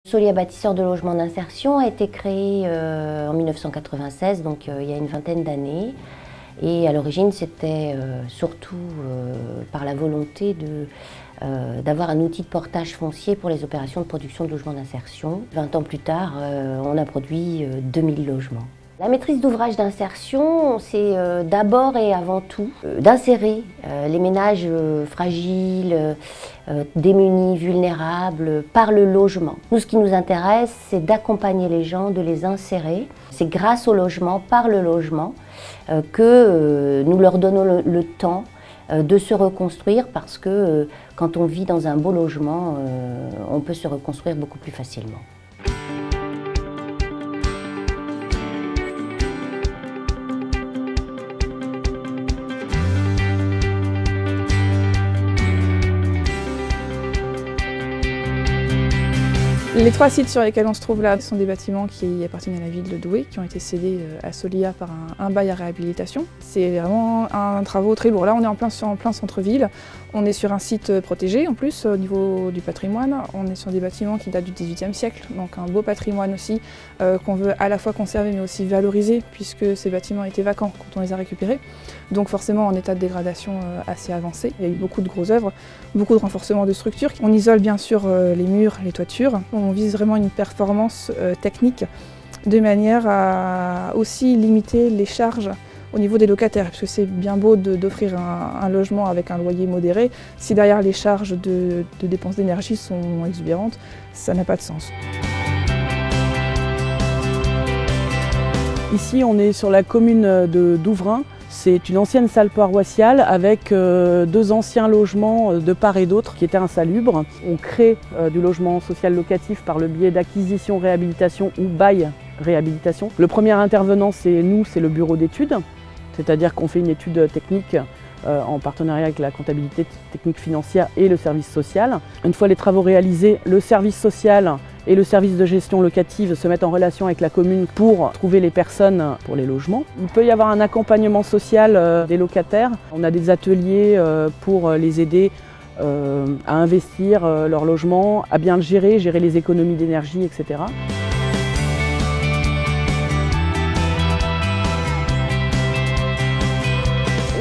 Solia bâtisseur de logements d'insertion a été créé en 1996, donc il y a une vingtaine d'années. Et à l'origine, c'était surtout par la volonté d'avoir un outil de portage foncier pour les opérations de production de logements d'insertion. 20 ans plus tard, on a produit 2000 logements. La maîtrise d'ouvrage d'insertion, c'est d'abord et avant tout d'insérer les ménages fragiles, démunis, vulnérables par le logement. Nous, ce qui nous intéresse, c'est d'accompagner les gens, de les insérer. C'est grâce au logement, par le logement, que nous leur donnons le temps de se reconstruire parce que quand on vit dans un beau logement, on peut se reconstruire beaucoup plus facilement. Les 3 sites sur lesquels on se trouve là sont des bâtiments qui appartiennent à la ville de Douai, qui ont été cédés à Solia par un bail à réhabilitation. C'est vraiment un travaux très lourd. Là, on est en plein centre-ville. On est sur un site protégé en plus au niveau du patrimoine. On est sur des bâtiments qui datent du XVIIIe siècle, donc un beau patrimoine aussi qu'on veut à la fois conserver mais aussi valoriser puisque ces bâtiments étaient vacants quand on les a récupérés. Donc forcément en état de dégradation assez avancé. Il y a eu beaucoup de grosses œuvres, beaucoup de renforcement de structures. On isole bien sûr les murs, les toitures. On vise vraiment une performance technique de manière à aussi limiter les charges au niveau des locataires, parce que c'est bien beau d'offrir un logement avec un loyer modéré. Si derrière les charges de dépenses d'énergie sont exubérantes, ça n'a pas de sens. Ici, on est sur la commune d'Ouvrain. C'est une ancienne salle paroissiale avec 2 anciens logements de part et d'autre qui étaient insalubres. On crée du logement social locatif par le biais d'acquisition, réhabilitation ou bail réhabilitation. Le premier intervenant, c'est nous, c'est le bureau d'études. C'est-à-dire qu'on fait une étude technique en partenariat avec la comptabilité technique financière et le service social. Une fois les travaux réalisés, le service social et le service de gestion locative se mettent en relation avec la commune pour trouver les personnes pour les logements. Il peut y avoir un accompagnement social des locataires. On a des ateliers pour les aider à investir leur logement, à bien le gérer les économies d'énergie, etc.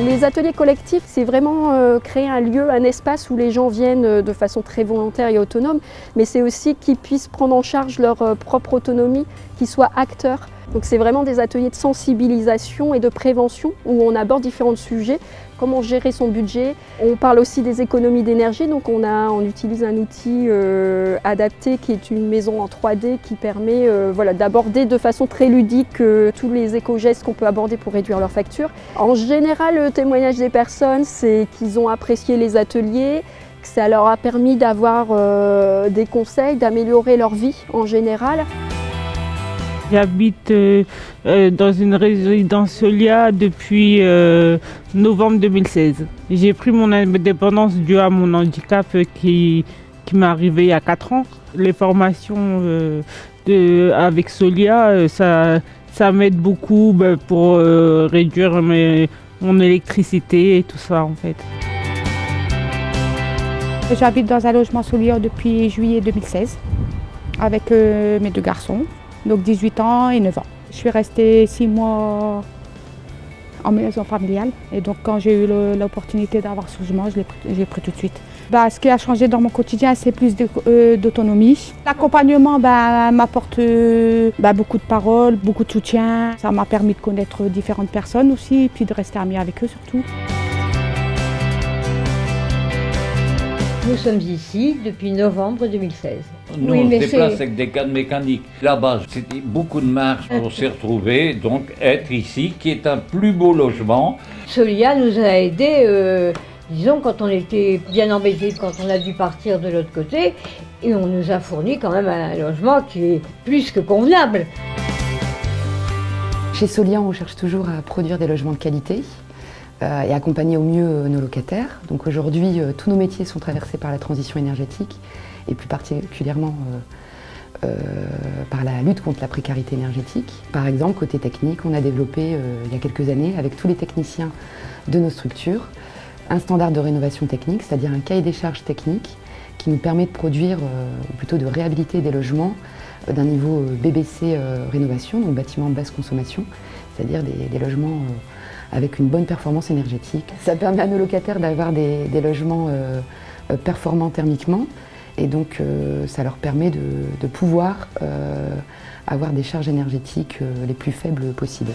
Les ateliers collectifs, c'est vraiment créer un lieu, un espace où les gens viennent de façon très volontaire et autonome, mais c'est aussi qu'ils puissent prendre en charge leur propre autonomie, qu'ils soient acteurs. Donc c'est vraiment des ateliers de sensibilisation et de prévention où on aborde différents sujets, comment gérer son budget. On parle aussi des économies d'énergie, donc on utilise un outil adapté qui est une maison en 3D qui permet d'aborder de façon très ludique tous les éco-gestes qu'on peut aborder pour réduire leurs factures. En général, le témoignage des personnes, c'est qu'ils ont apprécié les ateliers, que ça leur a permis d'avoir des conseils, d'améliorer leur vie en général. J'habite dans une résidence Solia depuis novembre 2016. J'ai pris mon indépendance due à mon handicap qui m'est arrivé il y a 4 ans. Les formations avec Solia, ça m'aide beaucoup pour réduire mon électricité et tout ça en fait. J'habite dans un logement Solia depuis juillet 2016 avec mes 2 garçons. Donc 18 ans et 9 ans. Je suis restée 6 mois en maison familiale et donc quand j'ai eu l'opportunité d'avoir ce logement, j'ai pris tout de suite. Ce qui a changé dans mon quotidien, c'est plus d'autonomie. L'accompagnement m'apporte beaucoup de paroles, beaucoup de soutien. Ça m'a permis de connaître différentes personnes aussi et puis de rester amie avec eux surtout. Nous sommes ici depuis novembre 2016. Nous, on se déplace avec des cannes mécaniques. Là-bas, c'était beaucoup de marches pour s'y retrouver. Donc, être ici, qui est un plus beau logement. Solia nous a aidés, disons, quand on était bien embêtés, quand on a dû partir de l'autre côté. Et on nous a fourni quand même un logement qui est plus que convenable. Chez Solia, on cherche toujours à produire des logements de qualité et accompagner au mieux nos locataires. Donc aujourd'hui, tous nos métiers sont traversés par la transition énergétique et plus particulièrement par la lutte contre la précarité énergétique. Par exemple, côté technique, on a développé il y a quelques années avec tous les techniciens de nos structures un standard de rénovation technique, c'est-à-dire un cahier des charges techniques qui nous permet de produire, ou plutôt de réhabiliter des logements d'un niveau BBC rénovation, donc bâtiment basse consommation, c'est-à-dire des logements avec une bonne performance énergétique. Ça permet à nos locataires d'avoir des logements performants thermiquement, et donc ça leur permet de pouvoir avoir des charges énergétiques les plus faibles possibles.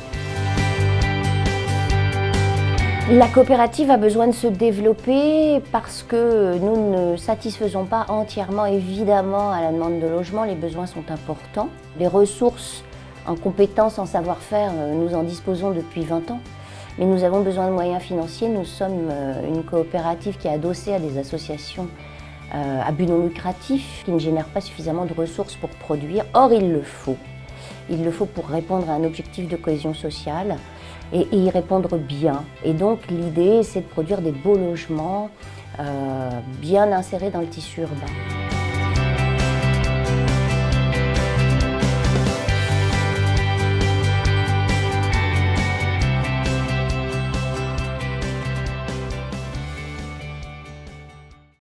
La coopérative a besoin de se développer parce que nous ne satisfaisons pas entièrement, évidemment, à la demande de logement. Les besoins sont importants. Les ressources en compétences, en savoir-faire, nous en disposons depuis 20 ans. Mais nous avons besoin de moyens financiers. Nous sommes une coopérative qui est adossée à des associations à but non lucratif, qui ne génèrent pas suffisamment de ressources pour produire. Or, il le faut. Il le faut pour répondre à un objectif de cohésion sociale et y répondre bien. Et donc l'idée, c'est de produire des beaux logements bien insérés dans le tissu urbain.